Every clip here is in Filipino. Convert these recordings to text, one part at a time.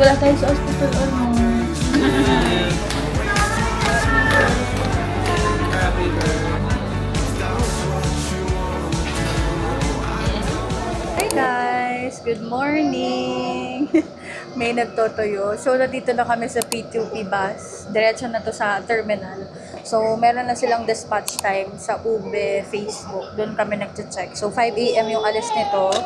wala tayo sa hospital, ano? Hi guys! Good morning! May nagtotoyo. So, nandito na kami sa P2P bus. Diretso na to sa terminal. So, meron na silang dispatch time sa Ube, Facebook. Doon kami nag-check. So, 5 AM yung alis nito.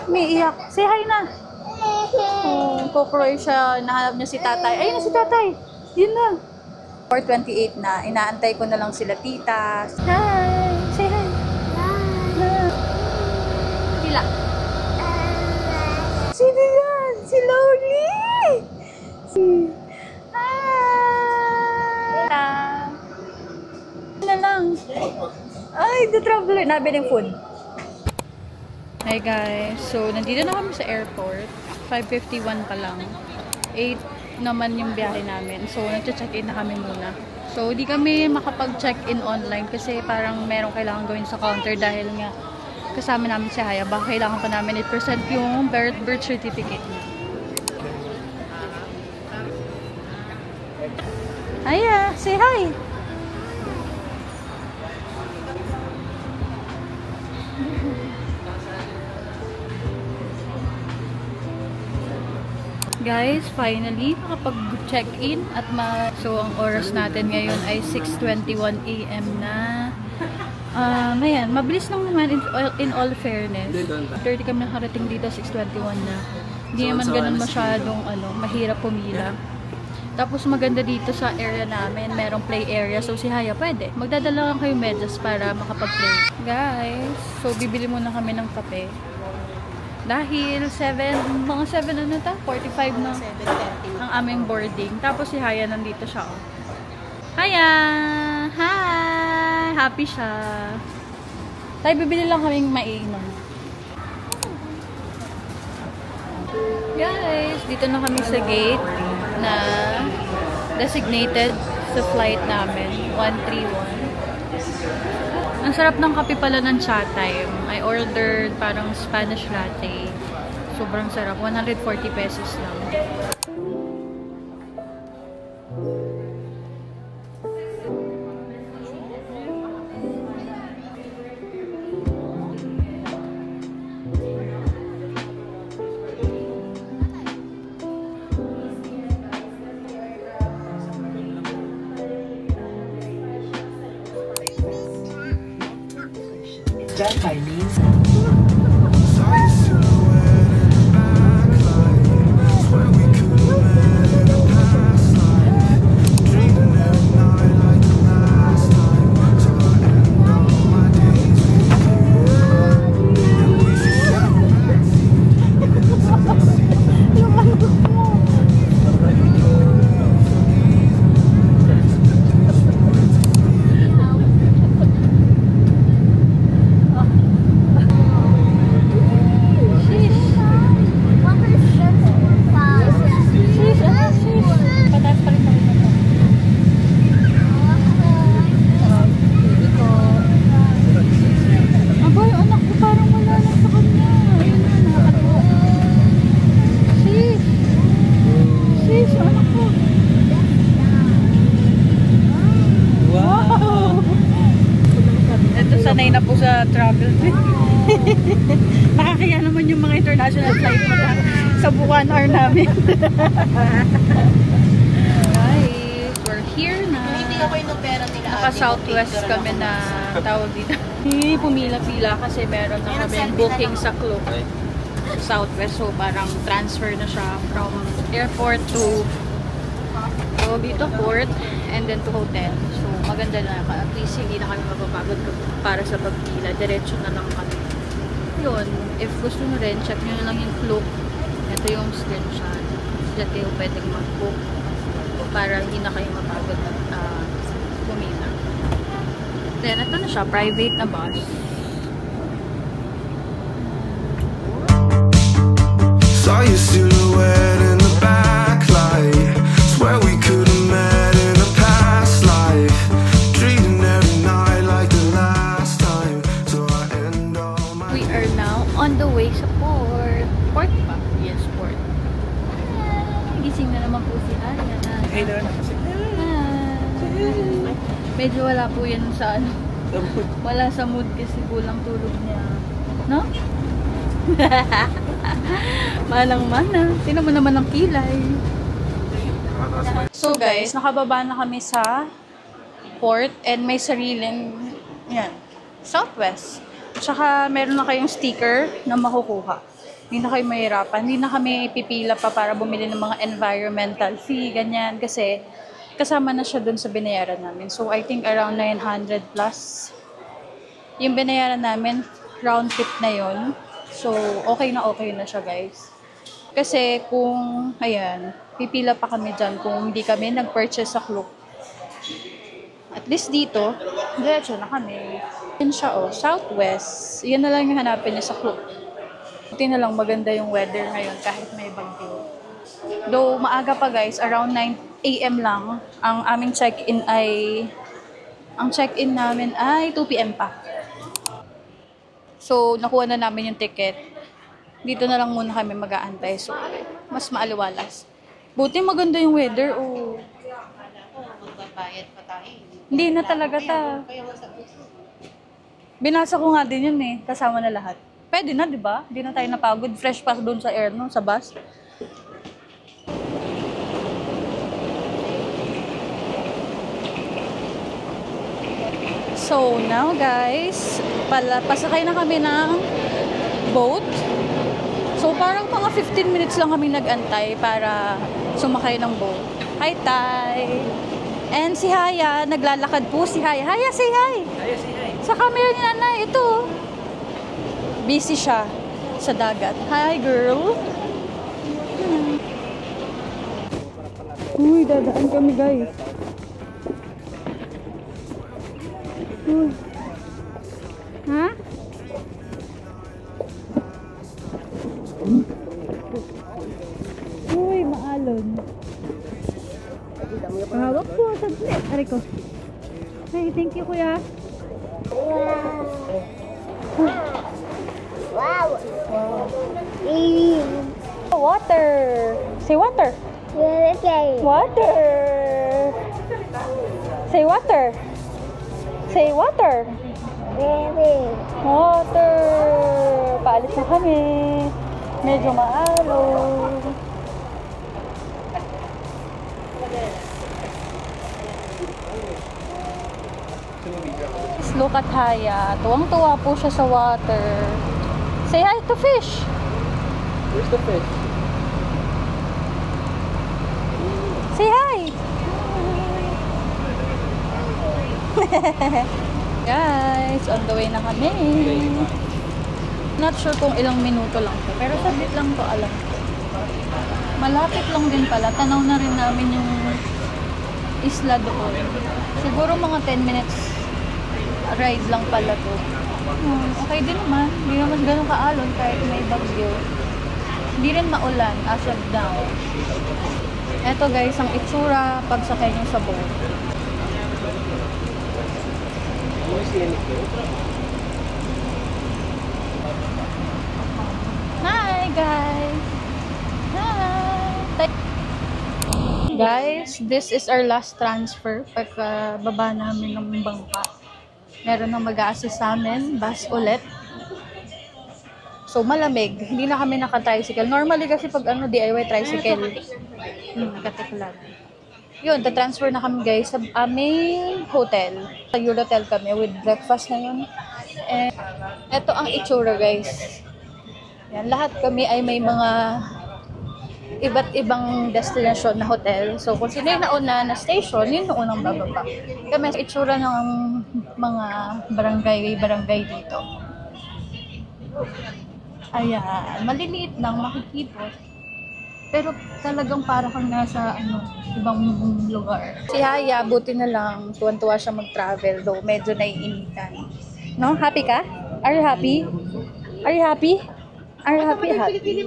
May iyak. Say hi na! Oh, Kokroy siya. Nahanap niya si tatay. Ayun na si tatay! Yun na! 4:28 na. Inaantay ko na lang sila tita. Hi! Say hi! Hi! Tila! Sino yan? Si Loli! Hi! Na lang. Ay, the traveler. Nabi ng food. Hi guys. So, nandito na kami sa airport. 5:51 pa lang. 8 naman yung biyahe namin. So, nag-check-in na kami muna. So, di kami makapag-check-in online kasi parang merong kailangan gawin sa counter dahil nga kasama namin si Haya. Baka kailangan pa namin i-present yung birth certificate niya. Haya, say hi! Guys, finally, nakapag-check-in at so, ang oras natin ngayon ay 6:21 AM na. Ayan, mabilis lang naman in all fairness. 30 kami nakarating dito, 6:21 na. Hindi naman ganun masyadong mahirap pumila. Tapos maganda dito sa area namin, merong play area. So si Haya pwede. Magdadala lang kayo medyas para makapag-play. Guys, so bibili muna kami ng kape. Dahil mga 7 ano ta? 45 na ang aming boarding. Tapos si Haya nandito siya. Oh. Haya! Hi! Happy siya. Tayo bibili lang kaming mainom. Guys, dito na kami sa gate na designated sa flight namin. 131. Ang sarap ng kape pala ng Cha Time. I ordered parang Spanish latte. Sobrang sarap. 140 pesos lang. Done by means. Sanay na po sa travel. Nakakaya naman yung mga international flight sa buwan hour namin. Guys, we're here na. Naka Southwest kami na tawag dito. Pumila-pila kasi meron na kami booking sa Klook. Southwest. So parang transfer na siya from airport to dito port and then to hotel. So maganda na. At least hindi na kami mapapagod para sa pagpila. Diretso na lang kami. Yun. If gusto nyo rin, check nyo na lang yung Klook. Ito yung screenshot. Diyan kayo pwedeng mag-book para hindi na kayo mapagod at pumila. Then, ito na siya. Private na bus. Saw your silhouette in the backlight. Swear we could have met in a past life. Dreaming every night like the last time. So I end all my. We are now on the way sa port. Port ba? Yes, port. Hi! Gising na naman po si Aya. Hello na kasi. Medyo wala po yan sa ano. Wala sa mood kasi kulang tulog niya. No? Manang-mana. Tingnan mo naman ang kilay. So guys, nakababa na kami sa port and may sariling yan, Southwest. Tsaka meron na kayong sticker na makukuha. Hindi na kayo mahirapan. Hindi na kami pipila pa para bumili ng mga environmental fee, ganyan. Kasi kasama na siya dun sa binayaran namin. So I think around 900 plus. Yung binayaran namin, round trip na yon. So okay na siya guys. Kasi kung, ayan, pipila pa kami dyan kung hindi kami nag-purchase sa Klook. At least dito, diretso na kami. Yan siya Southwest. Yan na lang yung hanapin niya sa Klook. Buti na lang maganda yung weather ngayon kahit may bagyo. Though maaga pa guys, around 9 AM lang, ang aming check-in namin ay 2 PM pa. So, nakuha na namin yung ticket. Dito na lang muna kami mag-aantay. So, mas maaliwalas. Buti maganda yung weather. Magbabayad pa tayo. Hindi na talaga ta. Binasa ko nga din yun kasama na lahat. Pwede na, di ba? Hindi na tayo napagod. Fresh pa doon sa air, no? Sa bus. So, now guys, pasakay na kami ng boat. So, parang mga 15 minutes lang kami nag-antay para sumakay ng boat. Hi, Tay! And si Haya, naglalakad po si Haya. Haya, say hi! Haya, say hi! Sa camera ni Nanay, ito. Busy siya sa dagat. Hi, girl! Uy, dadaan kami, guys. Uy. Ha? Uy, maalon. Pahawak po, saglit. Aray ko. Hey, thank you, kuya. Wow! Water. Say water. Water. Say water. Say water. Water. Paalis na kami. Medyo maalon. Look at Haya. Tuwang-tuwa po siya sa water. Say hi to fish. Where's the fish? Say hi. Guys, on the way na kami. Not sure kung ilang minuto lang to. Pero sabit lang to, alam ko. Malapit lang din pala. Tanaw na rin namin yung isla doon. Siguro mga 10 minutes ride lang pala to. Okay din naman. Hindi naman ganun kaalon kahit may bagyo. Hindi rin maulan as of now. Eto guys, ang itsura pag sakay nyo sa boat. Hi guys! Hi! Guys, this is our last transfer. Pagkababa namin ng bangka. Meron nang mag-a-assist sa amin. Bus ulit. So, malamig. Hindi na kami naka-tricycle. Normally kasi pag DIY tricycle, nakatiklan. Yun, ta-transfer na kami guys sa aming hotel. Sa Eurotel kami with breakfast na yun. And eto ang itsura guys. Yan, lahat kami ay may mga iba't ibang destination na hotel. So, kung sino yung nauna na station, yun yung unang bababa. Kami sa itsura ng mga barangay dito. Ayan, maliliit lang, makikipot. Pero talagang para kang nasa ibang lugar. Si Haya, buti na lang, tuwan-tuwa siya mag-travel, though medyo naiinitan. No? Happy ka? Are you happy? Are you happy? Are you happy? Happy.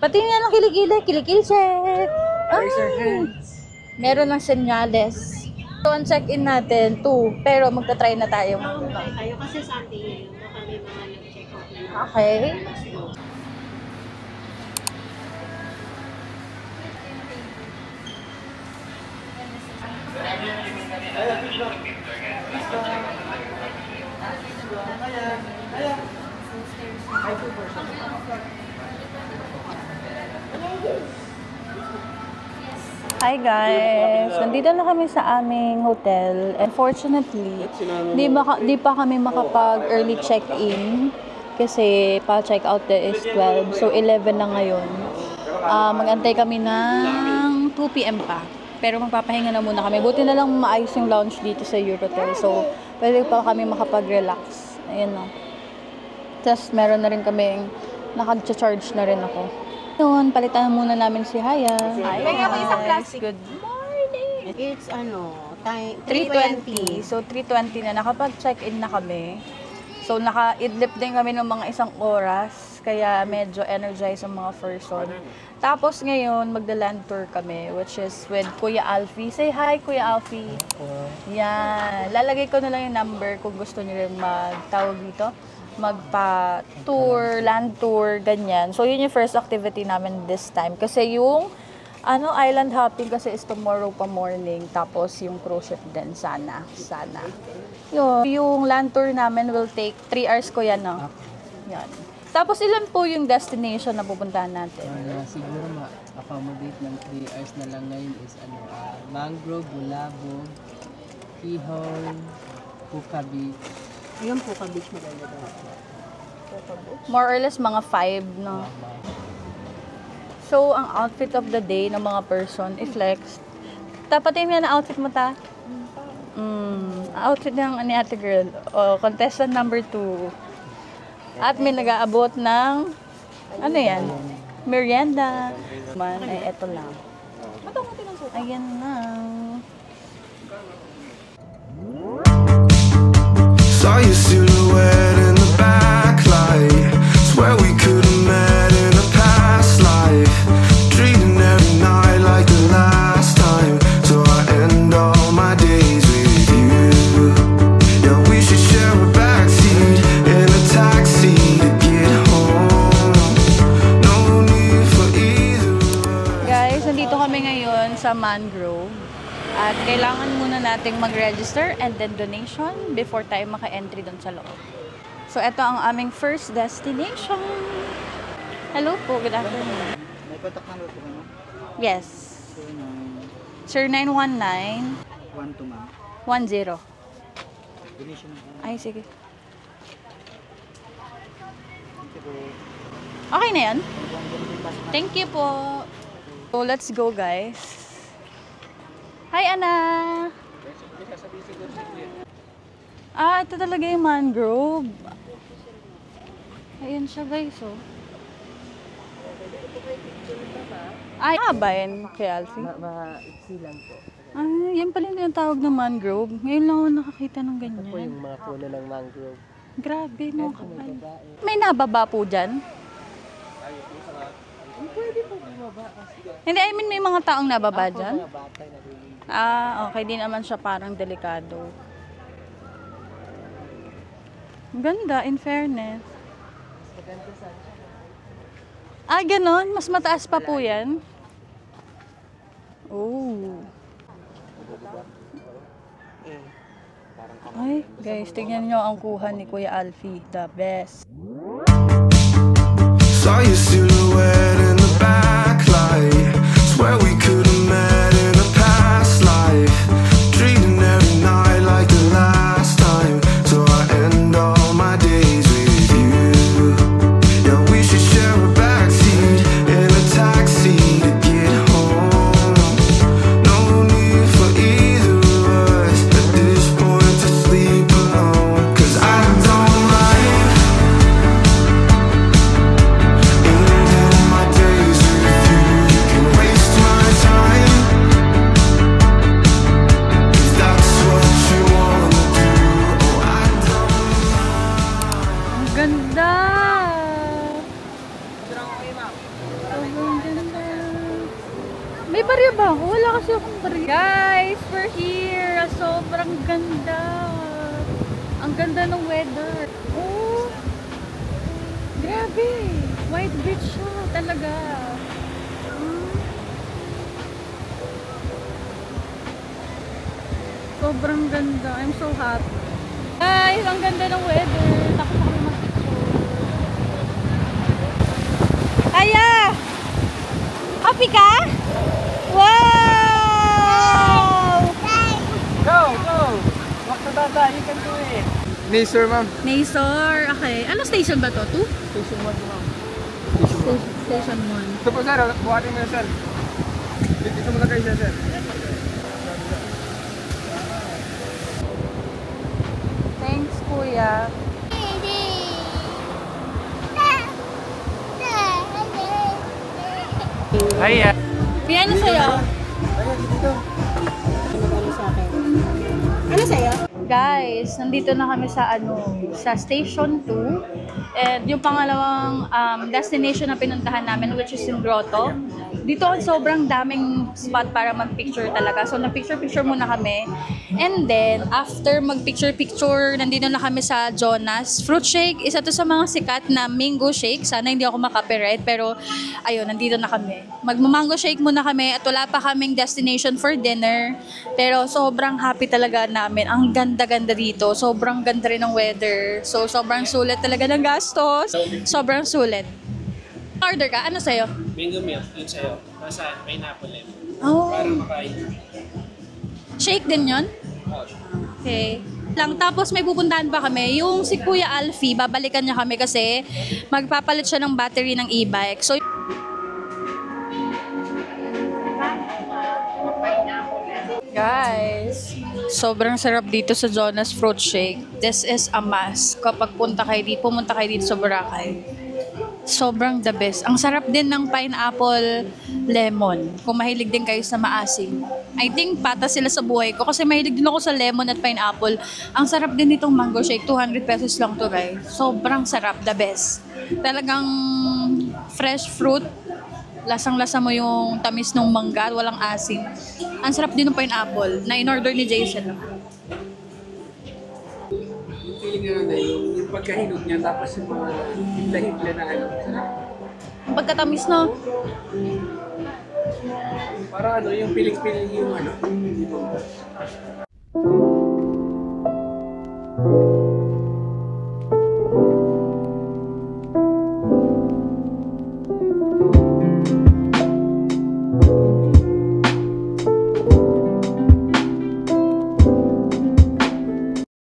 Pati nga lang kilikili check. Raise your hands. Meron ng senyales. So, ang check-in natin, 2. Pero magta-try na tayo. Tayo kasi Sunday, baka may mga nag-check out na. Okay. Hi guys! Nandito na kami sa aming hotel. Unfortunately, di pa kami makapag-early check-in kasi pa-check out is 12. So, 11 na ngayon. Mag-antay kami ng 2 p.m. pa. Pero magpapahinga na muna kami. Buti na lang maayos yung lounge dito sa Eurotel. So, pwede pa kami makapag-relax. Ayan o. Tapos, meron na rin kami naka-charge na rin ako. Yun, palitan muna namin si Haya. Hi guys! Good morning! It's time 3:20. So, 3:20 na. Nakapag-check-in na kami. So, naka-idlip din kami ng mga 1 oras. Kaya medyo energized ang mga person. Tapos ngayon, magda-land tour kami, which is with Kuya Alfie. Say hi, Kuya Alfie. Yan. Lalagay ko na lang yung number kung gusto niyo rin magtawag dito. Magpa-tour, land tour, ganyan. So, yun yung first activity namin this time. Kasi yung island hopping kasi is tomorrow pa morning. Tapos yung cruise ship din, sana. Yung land tour namin will take 3 hours ko yan, no? Yan. Tapos ilan po yung destination na pupuntahan natin? Siguro ma-accommodate ng 3 hours na lang ngayon is Mangrove, Bulabog, Kihon, Puka Beach. Yung Puka Beach maganda daw. More or less mga 5, no? So, ang outfit of the day ng mga person, i-flex. Tapatin nga na outfit mo, ta? Outfit ng ni ate girl. Contestant number 2. At may nag-aabot ng, yan? Merienda. Eto lang. Ayan na. Saw your silhouette in the backlight. Swear we could have met in a past life. Dreaming every night like the last time. So I end all my days with you. Yeah, we should share a backseat in a taxi to get home. No need for either of us. Guys, nandito kami ngayon sa Mangrove. At kailangan muna nating mag-register and then donation before tayo maka-entry doon sa loob. So, ito ang aming first destination. Hello po, good afternoon. May contact number po kayo? Yes. Sir, 919 1 to ma'am. 10. Donation na po. Ay, sige. Thank you po. Okay na yan? Thank you po. So, let's go, guys. Hi, Ana! Ito talaga yung mangrove. Ayan siya, guys, oh. Ay, ba yan kay Alfie? Ma-iksi lang po. Yan pala yung tawag ng mangrove. Ngayon lang ako nakakita ng Ito po ganyan. yung mga puno ng mangrove. Grabe, no? Kapal. babae. May nababa po dyan? Pwede po bumaba. Hindi, I mean, may mga taong nababa dyan? Mga bata na rin. Okay. Di naman siya parang delikado. Ganda, in fairness. Maganda sa Ganon? Mas mataas pa po yan? Oh. Ay, guys, tingnan nyo ang kuha ni Kuya Alfie. The best. Saw your silhouette in the backlight. Swear we could have met in a past life. Dreaming every night like the last time. So I end all my days with you. Yeah, we should share a backseat in a taxi to get home. No need for either of us at this point to sleep alone. 'Cause I don't like ending my days with you. You can waste my time if that's what you wanna do. Oh, I don't Ang ganda! Ang ganda. May barya ba ako? Wala kasi akong barya. Guys, we're here. Sobrang ganda. Ang ganda ng weather. Oh! Grabe! White beach siya. Talaga. So, Sobrang ganda. I'm so happy. Guys, ang ganda ng weather. Tapos na kami mag-picture. Aya! Happy ka? Wow! Go! Walk to Tata, you can do it. Nasor, ma'am. Nasor. Okay. Ano station ba to? 2? Station 1, ma'am. Station 1. Ito po, sir. Buhatin mo na, sir. Dito muna kayo, sir. Thanks, kuya. Ay, Piano sa'yo? Ano sa'yo? Guys, nandito na kami sa sa Station 2. And yung pangalawang destination na pinuntahan namin, which is in Grotto. Dito sobrang daming spot para mag-picture talaga. So nag-picture-picture muna kami. And then, after mag-picture-picture, nandito na kami sa Jonas Fruit Shake. Isa to sa mga sikat na mango shake. Sana hindi ako makapiright. Pero, ayun, nandito na kami. Mag-mango shake muna kami at wala pa kaming destination for dinner. Pero sobrang happy talaga namin. Ang ganda-ganda dito. Sobrang ganda rin ng weather. So, sobrang sulit talaga ng gastos. Sobrang sulit. Order ka? Ano sa'yo? Mango milk, yun sa'yo. Basta pineapple lemon. Oh. Para makain. Shake din yon? Okay. Lang, tapos may pupuntahan pa kami. Yung si Kuya Alfie, babalikan niya kami kasi magpapalit siya ng battery ng e-bike. So, guys, sobrang sarap dito sa Jonas Fruit Shake. This is a must. Kapag pumunta kayo dito sa Boracay. Sobrang the best. Ang sarap din ng pineapple lemon. Kung mahilig din kayo sa maasim. I think pata sila sa buhay ko kasi mahilig din ako sa lemon at pineapple. Ang sarap din nitong mango shake. 200 pesos lang to, guys. Sobrang sarap. The best. Talagang fresh fruit. Lasang-lasa mo yung tamis ng mangga. Walang asim. Ang sarap din ng pineapple na in-order ni Jason. Feeling nga na yung pagkahinog niya tapos yung mga hibla-hibla na ano. Ang pagkatamis, no? Parang ano, yung piling-piling yung ano.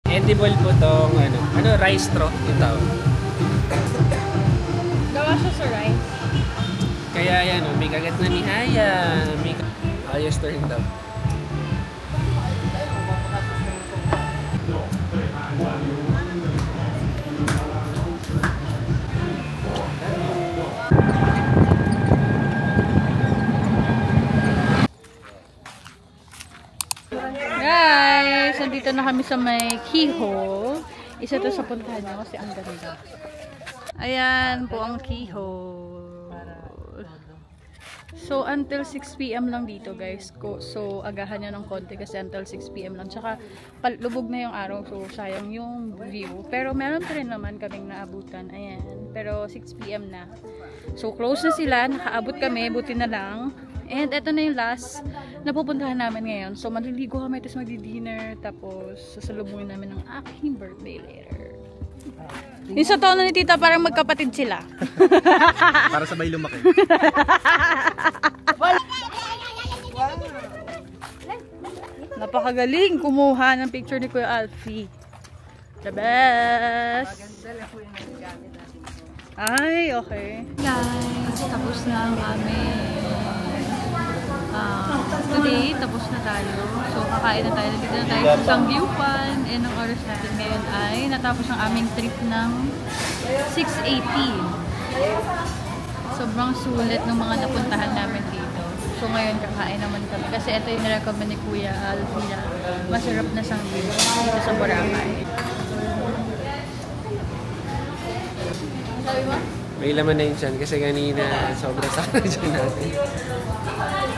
Edible po tong rice straw yung tawag. Gawa siya sa rice. Kaya yan, may kagat na ni Haya. Ayos to rin daw. Guys, nandito na kami sa may keyhole. Isa to sa puntahan niyo kasi ang ganda. Ayan po ang keyhole. So, until 6 PM lang dito, guys. So, agahan nyo ng konti kasi until 6 PM lang. Tsaka, lubog na yung araw. So, sayang yung view. Pero, meron pa rin naman kaming naabutan. Ayan. Pero, 6 PM na. So, close na sila. Nakaabot kami. Buti na lang. And, eto na yung last na pupuntahan namin ngayon. So, maliligo kami. Tapos, magdi-dinner. Tapos, sasalubungin namin ng aking birthday later. Yung sa tono ni tita, parang magkapatid sila. Para sabay lumaki. Napakagaling kumuha ng picture ni Kuya Alfie. The best! Ay, okay. Guys, tapos na ang aming today, tapos na tayo. So, kakain na tayo. Nandito na tayo sa isang view pan. And ang oras natin ngayon ay natapos ang aming trip ng 6:18. Sobrang sulit ng mga napuntahan namin dito. So, ngayon kakain naman kami. Kasi ito yung nirecommend ni Kuya Alfie na masarap na sanggol dito sa Boracay. Sabi mo? May laman na yun dyan kasi kanina sobra sa dyan natin.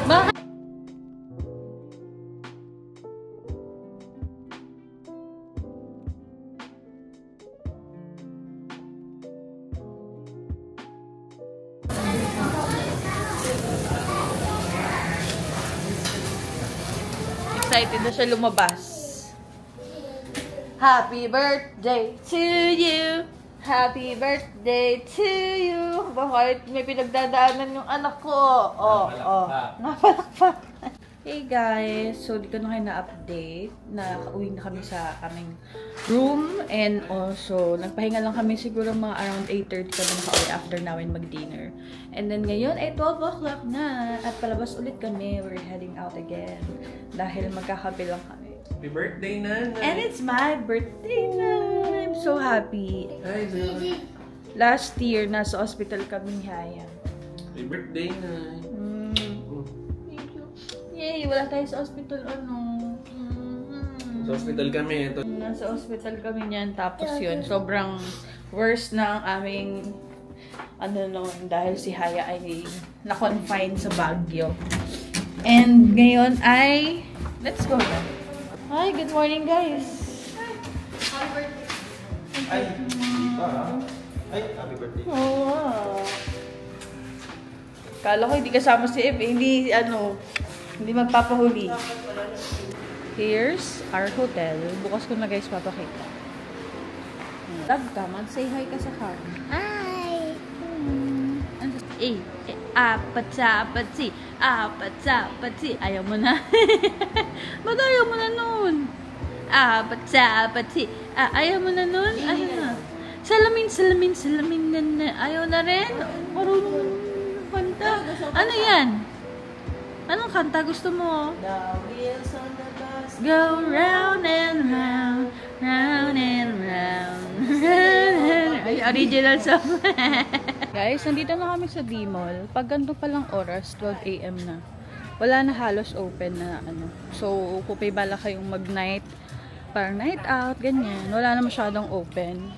Bakit? Excited na siya lumabas. Happy birthday to you. Happy birthday to you. Bakit may pinagdadaanan yung anak ko? Napalakpak. Hey guys, so di ko na kayo na-update. Nakauwi na kami sa aming room. And also, nagpahinga lang kami siguro mga around 8:30 kami nakauwi after namin mag-dinner. And then ngayon ay 12 o'clock na. At palabas ulit kami. We're heading out again. Dahil magkakabilang kami. Happy birthday, Nanay! And it's my birthday na! I'm so happy. Hi, Nanay! Last year, nasa hospital kami ni Haya. Happy birthday, Nanay! Yay! Wala tayo sa hospital, Sa hospital kami. Ito. Nasa hospital kami niyan. Tapos yun, sobrang worst na ang aming dahil si Haya ay na-confine sa Baguio. And ngayon ay, let's go na. Hi, good morning guys! Ay, hindi pa ha? Ay, happy birthday. Oh, wow. Kala ko hindi kasama si Eve, hindi magpapahuli. Here's our hotel. Bukas ko na guys papakita. Love ka, mag-say hi ka sa car. Hi! Apat-sapatsi. Ayaw mo na. Ba't ayaw mo na nun? Apat-sapatsi. Ayaw mo na nun? Ayaw na. Salamin na. Ayaw na rin? Marunong kanta. Ano yan? Anong kanta gusto mo? The wheels on the bus go round and round, round and round, Ay, original song. Guys, nandito na kami sa D-Mall. Pag ganito palang oras, 12 AM na. Wala na halos open na So, kung may bala kayong mag-night, parang night out, ganyan. Wala na masyadong open.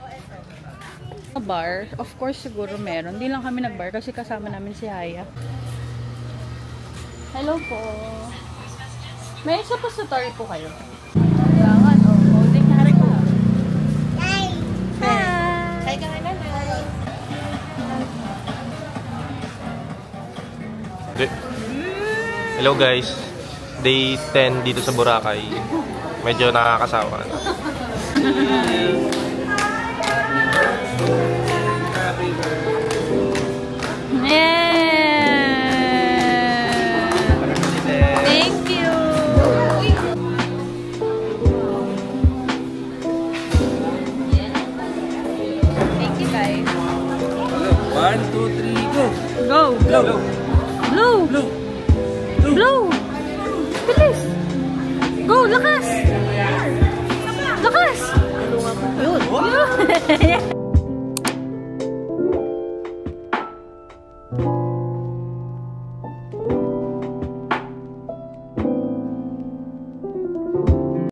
A bar, of course siguro meron. Hindi lang kami nag-bar kasi kasama namin si Haya. Hello po. May suppository po kayo. Kailangan, holding hands pa. Hi! Hi ka na, Nanay. Hello guys. Day 10 dito sa Boracay. Medyo nakakasawa. Blow! Bilis! Go! Lakas! Lakas! Yun!